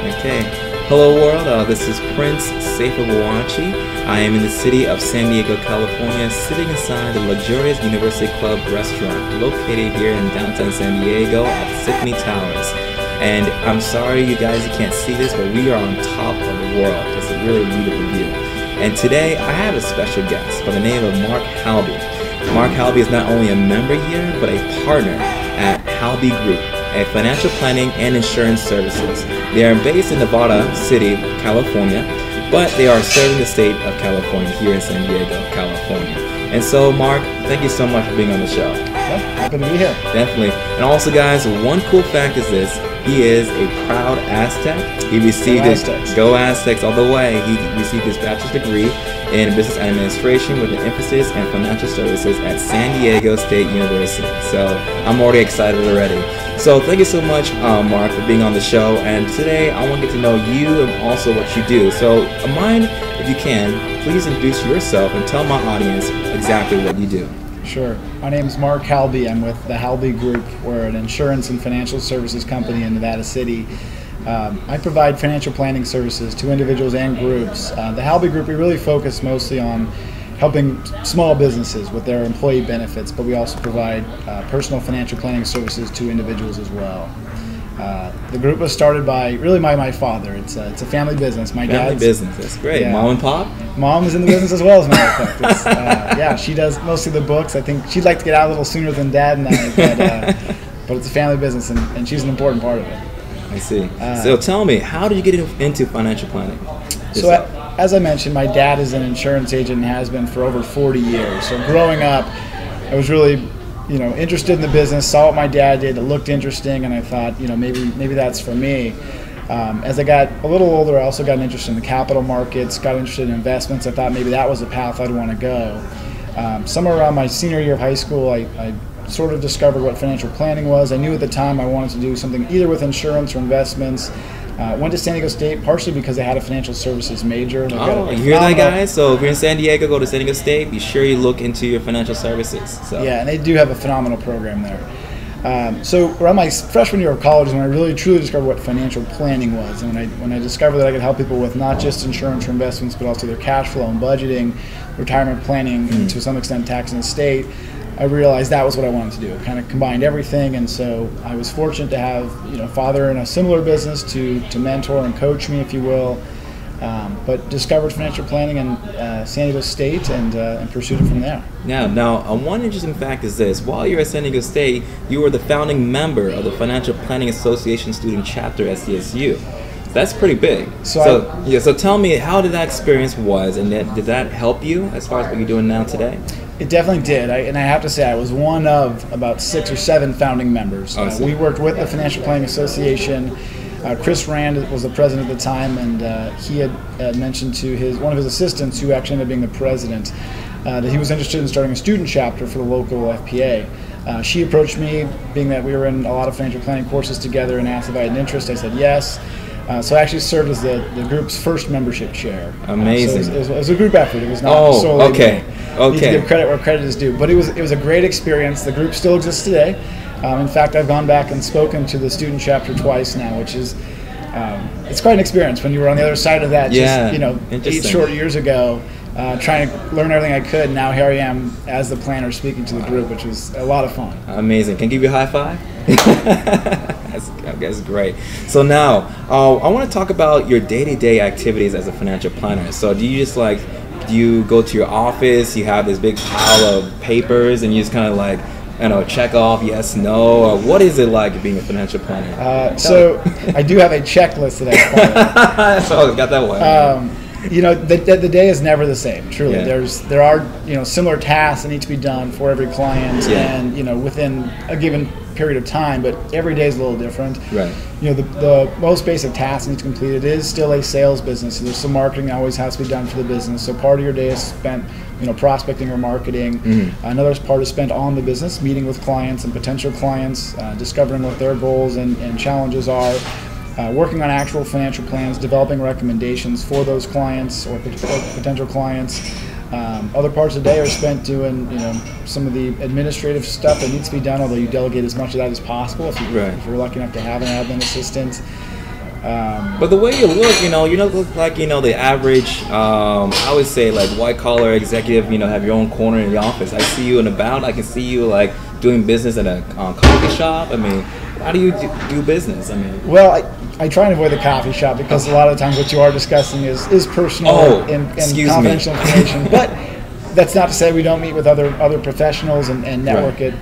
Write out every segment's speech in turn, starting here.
Okay. Hello world, this is Prince Sefa-Boakye. I am in the city of San Diego, California, sitting inside the luxurious University Club restaurant located here in downtown San Diego at Symphony Towers. And I'm sorry you guys can't see this, but we are on top of the world. It's a really beautiful view. And today I have a special guest by the name of Mark Halby. Mark Halby is not only a member here, but a partner at Halby Group, a financial planning and insurance services. They are based in Nevada City, California, but they are serving the state of California here in San Diego, California. And so, Mark, thank you so much for being on the show. Yeah, happy to be here. Definitely. And also, guys, one cool fact is this. He is a Proud Aztec. He received his Go Aztecs all the way. He received his bachelor's degree in business administration with an emphasis in financial services at San Diego State University. So I'm already excited already. So thank you so much, Mark, for being on the show. And today I want to get to know you and also what you do. So mind, if you can, please introduce yourself and tell my audience exactly what you do. Sure. My name is Mark Halby. I'm with the Halby Group. We're an insurance and financial services company in Nevada City. I provide financial planning services to individuals and groups. The Halby Group, we really focus mostly on helping small businesses with their employee benefits, but we also provide personal financial planning services to individuals as well. The group was started by my father. It's a family business. Family business, that's great. Yeah. Mom and Pop? Mom is in the business as well, as a matter of fact. Yeah, she does most of the books. I think she'd like to get out a little sooner than Dad and I, but it's a family business, and she's an important part of it. I see. So tell me, how did you get into financial planning? So as I mentioned, my dad is an insurance agent and has been for over 40 years. So growing up, I was really interested in the business, saw what my dad did, it looked interesting, and I thought, maybe that's for me. As I got a little older, I also got an interest in the capital markets, got interested in investments. I thought maybe that was the path I'd want to go. Somewhere around my senior year of high school, I sort of discovered what financial planning was. I knew at the time I wanted to do something either with insurance or investments. Went to San Diego State partially because I had a financial services major. Oh, you hear that, guys? So if you're in San Diego, go to San Diego State. Be sure you look into your financial services. So. Yeah, and they do have a phenomenal program there. So around my freshman year of college is when I really truly discovered what financial planning was, and when I discovered that I could help people with not just insurance or investments, but also their cash flow and budgeting, retirement planning, and to some extent tax and estate, I realized that was what I wanted to do. It kind of combined everything, and so I was fortunate to have father in a similar business to mentor and coach me, if you will. But discovered financial planning in San Diego State and pursued it from there. Now, one interesting fact is this: while you're at San Diego State, you were the founding member of the Financial Planning Association student chapter at CSU. That's pretty big. So tell me, how did that experience was, and did that help you as far as what you're doing now today? It definitely did, and I have to say I was one of about 6 or 7 founding members. We worked with the Financial Planning Association. Chris Rand was the president at the time, and he had mentioned to one of his assistants, who actually ended up being the president, that he was interested in starting a student chapter for the local FPA. She approached me, being that we were in a lot of financial planning courses together, and asked if I had an interest. I said yes. So I actually served as the group's first membership chair. Amazing. So it was a group effort. It was not solely okay. Need to give credit where credit is due. But it was a great experience. The group still exists today. In fact, I've gone back and spoken to the student chapter twice now, which is it's quite an experience when you were on the other side of that. Yeah, just 8 short years ago, trying to learn everything I could. Now here I am as the planner speaking to the group, which was a lot of fun. Amazing. Can I give you a high five? That's great. So now, I want to talk about your day-to-day activities as a financial planner. So do you go to your office, you have this big pile of papers, and you just kind of check off yes, no, or what is it like being a financial planner? So I do have a checklist that I follow. So I got that one. The day is never the same. Truly, Yeah. there are similar tasks that need to be done for every client, and within a given period of time. But every day is a little different. Right. The most basic task needs to be completed. It is still a sales business. So there's some marketing that always has to be done for the business. So part of your day is spent prospecting or marketing. Mm-hmm. Another part is spent on the business, meeting with clients and potential clients, discovering what their goals and challenges are. Working on actual financial plans, developing recommendations for those clients or potential clients. Other parts of the day are spent doing, some of the administrative stuff that needs to be done, although you delegate as much of that as possible if you're lucky enough to have an admin assistant. But the way you look, you don't look like, the average, I would say, like, white-collar executive, have your own corner in the office. I see you about. I can see you, like, doing business at a coffee shop. I mean, how do you do business? I mean, well, I try and avoid the coffee shop because a lot of times what you are discussing is personal and confidential information. But that's not to say we don't meet with other professionals and network Right.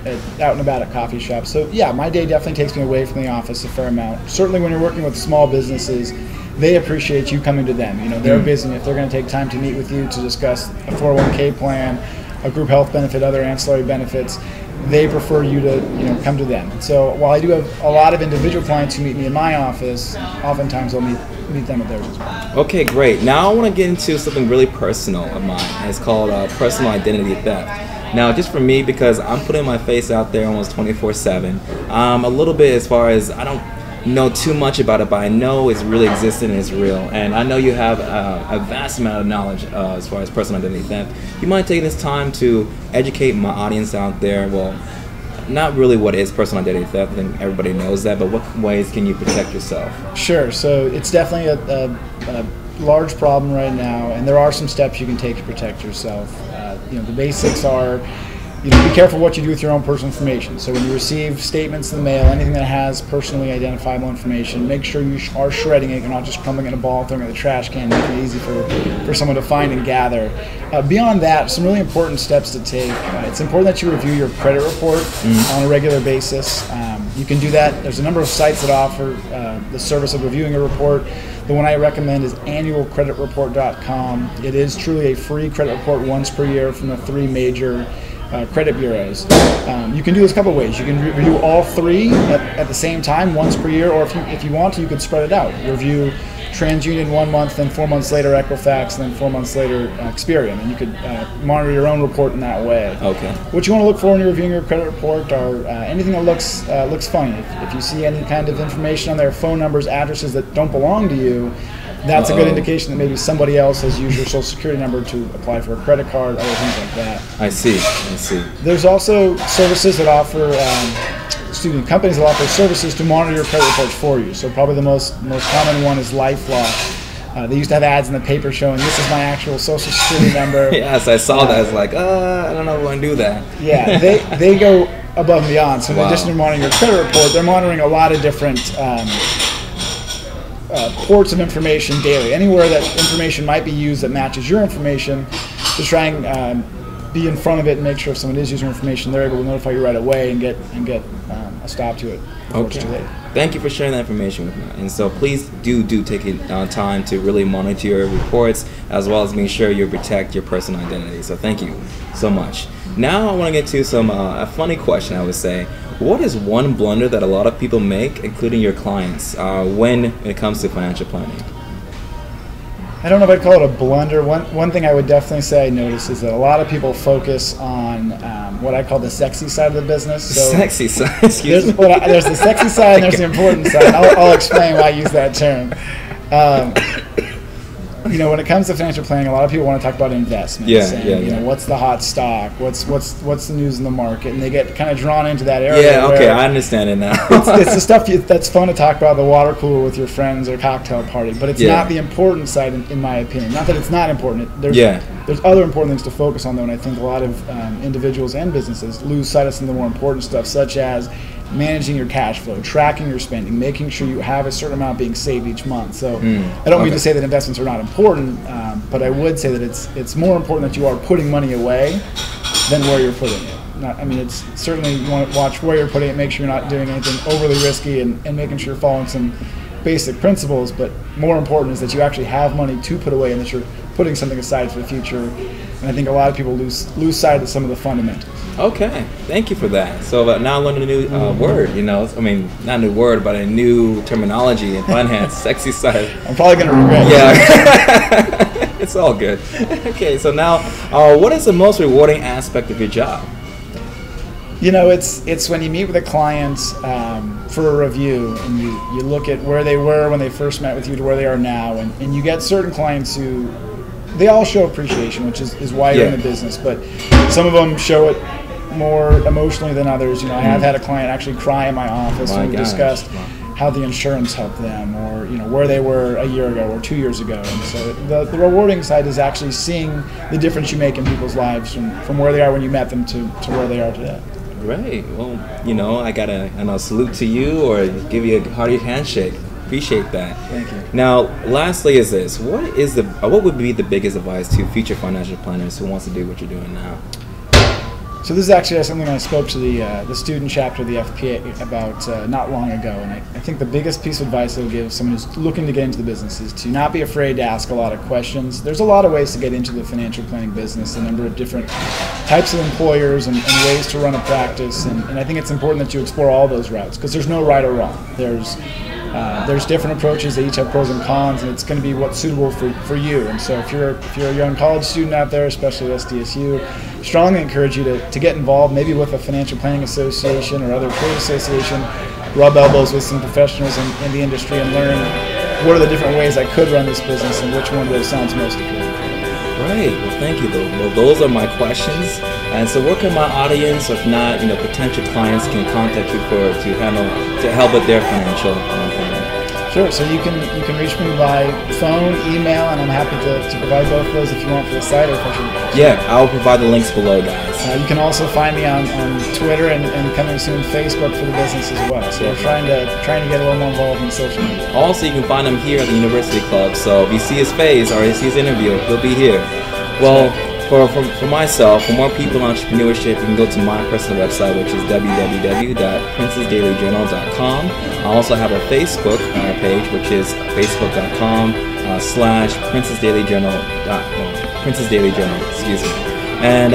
out and about at coffee shops. So yeah, my day definitely takes me away from the office a fair amount. Certainly when you're working with small businesses, they appreciate you coming to them. They're busy, and if they're going to take time to meet with you to discuss a 401k plan, a group health benefit, other ancillary benefits, they prefer you to come to them. So while I do have a lot of individual clients who meet me in my office, oftentimes I'll meet them at theirs as well. Okay, great. Now I want to get into something really personal of mine, and it's called personal identity theft. Now, just for me, because I'm putting my face out there almost 24/7, a little bit as far as I don't know too much about it, but I know it's really existent and it's real. And I know you have a vast amount of knowledge as far as personal identity theft. You mind taking this time to educate my audience out there? Well, not really what is personal identity theft, I think everybody knows that, but what ways can you protect yourself? Sure. So it's definitely a large problem right now, and there are some steps you can take to protect yourself. The basics are, be careful what you do with your own personal information. So when you receive statements in the mail, anything that has personally identifiable information, make sure you are shredding it. You're not just crumbling in a ball, throwing it in the trash can, making it easy for someone to find and gather. Beyond that, some really important steps to take. It's important that you review your credit report on a regular basis. You can do that. There's a number of sites that offer the service of reviewing a report. The one I recommend is annualcreditreport.com. It is truly a free credit report once per year from the 3 major credit bureaus. You can do this a couple of ways. You can review all 3 at the same time once per year, or if you want to, you could spread it out. Review TransUnion 1 month, then 4 months later Equifax, and then 4 months later Experian, and you could monitor your own report in that way. Okay. What you want to look for when you're reviewing your credit report are anything that looks funny. If you see any kind of information on there, phone numbers, addresses that don't belong to you, that's a good indication that maybe somebody else has used your social security number to apply for a credit card, other things like that. I see. There's also services that offer, companies that offer services to monitor your credit reports for you. So probably the most common one is LifeLock. They used to have ads in the paper showing this is my actual social security number. Yes, I saw that. I was like, I don't know if I want to do that. Yeah, they go above and beyond. So in addition to monitoring your credit report, they're monitoring a lot of different ports of information daily. Anywhere that information might be used that matches your information, to try and be in front of it and make sure if someone is using your information, they're able to notify you right away and get a stop to it. Okay. Thank you for sharing that information with me. And so please do take time to really monitor your reports, as well as make sure you protect your personal identity. So thank you so much. Now I want to get to some a funny question, I would say. What is one blunder that a lot of people make, including your clients, when it comes to financial planning? I don't know if I'd call it a blunder. One thing I would definitely say I notice is that a lot of people focus on what I call the sexy side of the business. So sexy side? Excuse me? There's the sexy side and there's the important side. I'll explain why I use that term. When it comes to financial planning, a lot of people want to talk about investments. What's the hot stock? What's the news in the market? And they get kind of drawn into that area. Yeah, okay, I understand it now. it's the stuff that's fun to talk about, the water cooler with your friends or cocktail party, but it's not the important side, in my opinion. Not that it's not important. There's other important things to focus on, though, and I think a lot of individuals and businesses lose sight of some of the more important stuff, such as managing your cash flow, tracking your spending, making sure you have a certain amount being saved each month. So I don't mean to say that investments are not important, but I would say that it's more important that you are putting money away than where you're putting it. It's certainly you want to watch where you're putting it, make sure you're not doing anything overly risky, and making sure you're following some basic principles, but more important is that you actually have money to put away and that you're putting something aside for the future. And I think a lot of people lose sight of some of the fundamentals. Okay, thank you for that. So now I learned a new word, not a new word, but a new terminology in finance, sexy side. I'm probably going to regret it. Yeah, it's all good. Okay, so now what is the most rewarding aspect of your job? It's when you meet with a client for a review and you look at where they were when they first met with you to where they are now, and you get certain clients who, they all show appreciation, which is why you're in the business, but some of them show it more emotionally than others. I have had a client actually cry in my office when we discussed how the insurance helped them, or where they were a year ago or 2 years ago. And so the rewarding side is actually seeing the difference you make in people's lives from where they are when you met them to where they are today. Great. Well, I gotta salute to you or give you a hearty handshake. Appreciate that. Thank you. Now, lastly, is this: what would be the biggest advice to future financial planners who wants to do what you're doing now? So this is actually something I spoke to the student chapter of the FPA about not long ago, and I think the biggest piece of advice I would give someone who's looking to get into the business is to not be afraid to ask a lot of questions. There's a lot of ways to get into the financial planning business, a number of different types of employers and ways to run a practice, and I think it's important that you explore all those routes, because there's no right or wrong. There's different approaches. They each have pros and cons, and it's going to be what's suitable for you. And so if you're a young college student out there, especially at SDSU, strongly encourage you to get involved, maybe with a financial planning association or other trade association, rub elbows with some professionals in the industry and learn what are the different ways I could run this business and which one of those sounds most appealing. Great. Well, thank you. Well, those are my questions. And so, where can my audience, or if not, potential clients, can contact you to help with their financial planning? Sure. So you can reach me by phone, email, and I'm happy to provide both of those if you want for the site or if I should. Yeah, I will provide the links below, guys. You can also find me on Twitter and coming soon Facebook for the business as well. So we're trying to get a little more involved in social media. Also, you can find him here at the University Club. So if you see his face or you see his interview, he'll be here. Well, for myself, for more people in entrepreneurship, you can go to my personal website, which is www.princesdailyjournal.com. I also have a Facebook page, which is facebook.com/princesdailyjournal, excuse me. And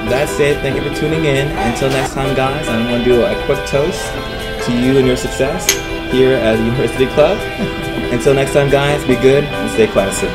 that's it. Thank you for tuning in. Until next time, guys, I'm going to do a quick toast to you and your success here at the University Club. Until next time, guys, be good and stay classy.